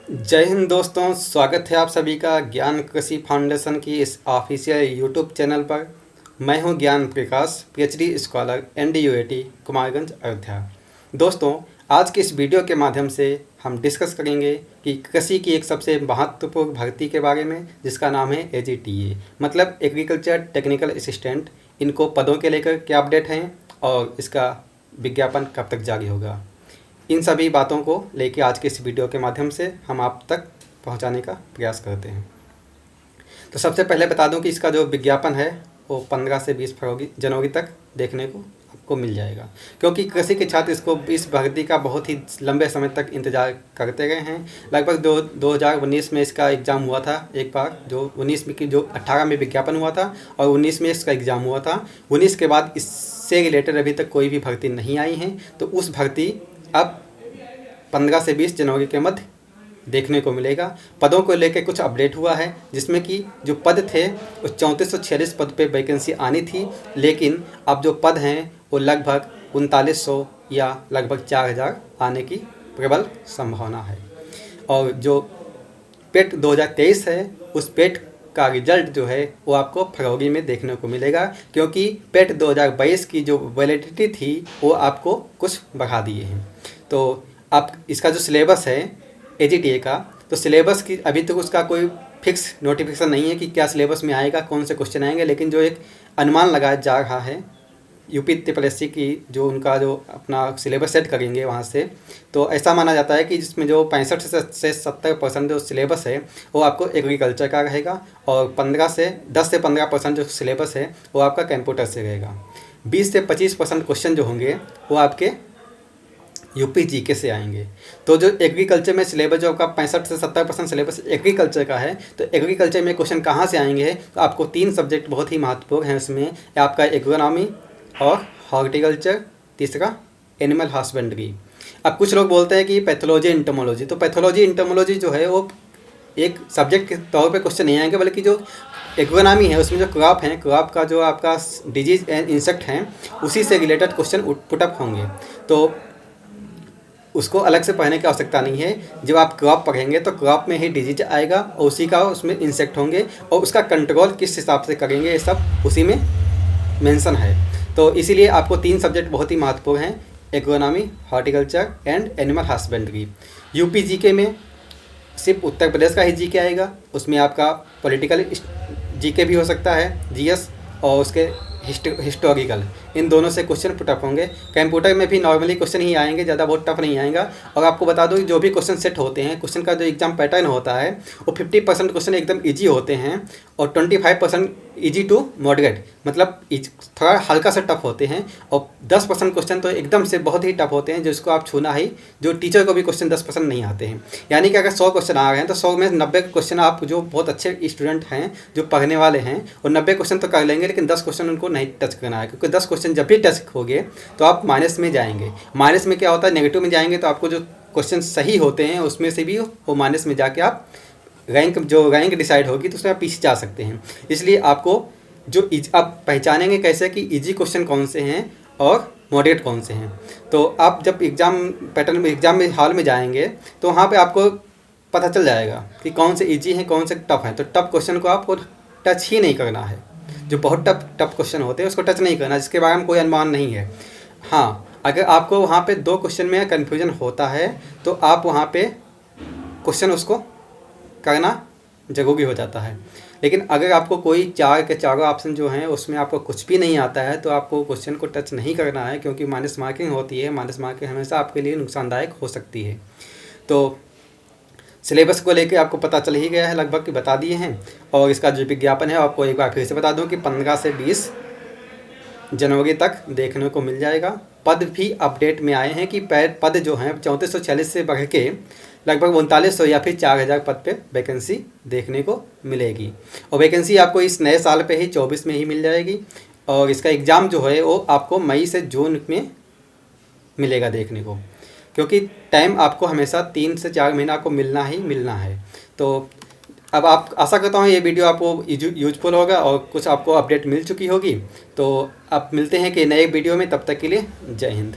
जय हिंद दोस्तों, स्वागत है आप सभी का ज्ञान कृषि फाउंडेशन की इस ऑफिशियल यूट्यूब चैनल पर। मैं हूं ज्ञान प्रकाश, पीएचडी स्कॉलर, एनडीयूएटी, कुमारगंज, अयोध्या। दोस्तों, आज के इस वीडियो के माध्यम से हम डिस्कस करेंगे कि कृषि की एक सबसे महत्वपूर्ण भर्ती के बारे में, जिसका नाम है एजीटीए, मतलब एग्रीकल्चर टेक्निकल असिस्टेंट। इनको पदों के लेकर क्या अपडेट हैं और इसका विज्ञापन कब तक जारी होगा, इन सभी बातों को लेके आज के इस वीडियो के माध्यम से हम आप तक पहुंचाने का प्रयास करते हैं। तो सबसे पहले बता दूं कि इसका जो विज्ञापन है वो 15 से 20 जनवरी तक देखने को आपको मिल जाएगा, क्योंकि कृषि के छात्र इसको इस भर्ती का बहुत ही लंबे समय तक इंतज़ार करते रहे हैं। लगभग 2019 में इसका एग्ज़ाम हुआ था एक बार, जो 19 में की जो 18 में विज्ञापन हुआ था और 19 में इसका एग्ज़ाम हुआ था। 19 के बाद इससे रिलेटेड अभी तक कोई भी भर्ती नहीं आई है, तो उस भर्ती अब 15 से 20 जनवरी के मध्य देखने को मिलेगा। पदों को लेकर कुछ अपडेट हुआ है, जिसमें कि जो पद थे वो 3446 पद पे वैकेंसी आनी थी, लेकिन अब जो पद हैं वो लगभग 3900 या लगभग 4000 आने की प्रबल संभावना है। और जो पेट 2023 है, उस पेट का रिजल्ट जो है वो आपको फरवरी में देखने को मिलेगा, क्योंकि पेट 2022 की जो वैलिडिटी थी वो आपको कुछ बढ़ा दिए हैं। तो आप इसका जो सिलेबस है एजीटीए का, तो सिलेबस की अभी तक उसका कोई फिक्स नोटिफिकेशन नहीं है कि क्या सिलेबस में आएगा, कौन से क्वेश्चन आएंगे, लेकिन जो एक अनुमान लगाया जा रहा है यूपी ट्रिपल एस सी की, जो उनका जो अपना सिलेबस सेट करेंगे वहाँ से, तो ऐसा माना जाता है कि जिसमें जो 65 से 70% जो सिलेबस है वो आपको एग्रीकल्चर का रहेगा, और 10 से 15% जो सिलेबस है वो आपका कंप्यूटर से रहेगा। 20 से 25% क्वेश्चन जो होंगे वो आपके यूपी जीके से आएंगे। तो जो एग्रीकल्चर में सिलेबस जो आपका 65 से 70% सिलेबस एग्रीकल्चर का है, तो एग्रीकल्चर में क्वेश्चन कहाँ से आएंगे, तो आपको 3 सब्जेक्ट बहुत ही महत्वपूर्ण हैं उसमें, आपका एग्रोनॉमी और हॉर्टिकल्चर, तीसरा एनिमल हस्बेंड्री। अब कुछ लोग बोलते हैं कि पैथोलॉजी इंटोमोलॉजी, तो पैथोलॉजी इंटोमोलॉजी जो है वो एक सब्जेक्ट के तौर पे क्वेश्चन नहीं आएंगे, बल्कि जो एग्रोनॉमी है उसमें जो क्रॉप है, क्रॉप का जो आपका डिजीज एंड इंसेक्ट हैं, उसी से रिलेटेड क्वेश्चन पुटअप होंगे। तो उसको अलग से पढ़ने की आवश्यकता नहीं है। जब आप क्रॉप पढ़ेंगे तो क्रॉप में ही डिजीज आएगा और उसी का उसमें इंसेक्ट होंगे, और उसका कंट्रोल किस हिसाब से करेंगे ये सब उसी में मेंशन है। तो इसीलिए आपको 3 सब्जेक्ट बहुत ही महत्वपूर्ण हैं, agronomy, horticulture and animal husbandry. UP GK में सिर्फ उत्तर प्रदेश का ही जीके आएगा, उसमें आपका पॉलिटिकल जीके भी हो सकता है, जीएस, और उसके हिस्टोरिकल, इन दोनों से क्वेश्चन पुटअप होंगे। कंप्यूटर में भी नॉर्मली क्वेश्चन ही आएंगे, ज़्यादा बहुत टफ नहीं आएगा। और आपको बता दूँ जो भी क्वेश्चन सेट होते हैं, क्वेश्चन का जो एग्जाम पैटर्न होता है वो 50% क्वेश्चन एकदम इजी होते हैं और 25% इजी टू मॉडरेट, मतलब थोड़ा हल्का सा टफ होते हैं, और 10% क्वेश्चन तो एकदम से बहुत ही टफ होते हैं, जिसको आप छूना ही, जो टीचर को भी क्वेश्चन 10% नहीं आते हैं। यानी कि अगर 100 क्वेश्चन आ रहे हैं तो 100 में 90 क्वेश्चन आप जो बहुत अच्छे स्टूडेंट हैं, जो पढ़ने वाले हैं, और 90 क्वेश्चन तो कर लेंगे, लेकिन 10 क्वेश्चन उनको नहीं टच करना है, क्योंकि 10 क्वेश्चन जब भी टच होंगे तो आप माइनस में जाएंगे। माइनस में क्या होता है, नेगेटिव में जाएंगे तो आपको जो क्वेश्चन सही होते हैं उसमें से भी वो माइनस में जाके आप रैंक डिसाइड होगी तो उसमें आप पीछे जा सकते हैं। इसलिए आपको जो आप पहचानेंगे कैसे कि इजी क्वेश्चन कौन से हैं और मॉडरेट कौन से हैं। तो आप जब एग्ज़ाम में हॉल में जाएंगे तो वहाँ पे आपको पता चल जाएगा कि कौन से इजी हैं, कौन से टफ हैं। तो टफ क्वेश्चन को आपको टच ही नहीं करना है, जो बहुत टफ क्वेश्चन होते हैं उसको टच नहीं करना, जिसके बारे में कोई अनुमान नहीं है। हाँ, अगर आपको वहाँ पे 2 क्वेश्चन में कन्फ्यूजन होता है तो आप वहाँ पे क्वेश्चन उसको करना ज़रूरी हो जाता है। लेकिन अगर आपको कोई 4 के चारों ऑप्शन जो हैं उसमें आपको कुछ भी नहीं आता है तो आपको क्वेश्चन को टच नहीं करना है, क्योंकि माइनस मार्किंग होती है। माइनस मार्किंग हमेशा आपके लिए नुकसानदायक हो सकती है। तो सिलेबस को लेके आपको पता चल ही गया है, लगभग कि बता दिए हैं। और इसका जो विज्ञापन है आपको एक बार फिर से बता दूं कि 15 से 20 जनवरी तक देखने को मिल जाएगा। पद भी अपडेट में आए हैं कि पद जो हैं 3446 से बढ़ के लगभग 3900 या फिर 4000 पद पे वैकेंसी देखने को मिलेगी। और वैकेंसी आपको इस नए साल पे ही 24 में ही मिल जाएगी, और इसका एग्ज़ाम जो है वो आपको मई से जून में मिलेगा देखने को, क्योंकि टाइम आपको हमेशा 3 से 4 महीना आपको मिलना ही मिलना है। तो अब आप आशा करता हूँ ये वीडियो आपको यूजफुल होगा और कुछ आपको अपडेट मिल चुकी होगी। तो अब मिलते हैं कि नए वीडियो में, तब तक के लिए जय हिंद।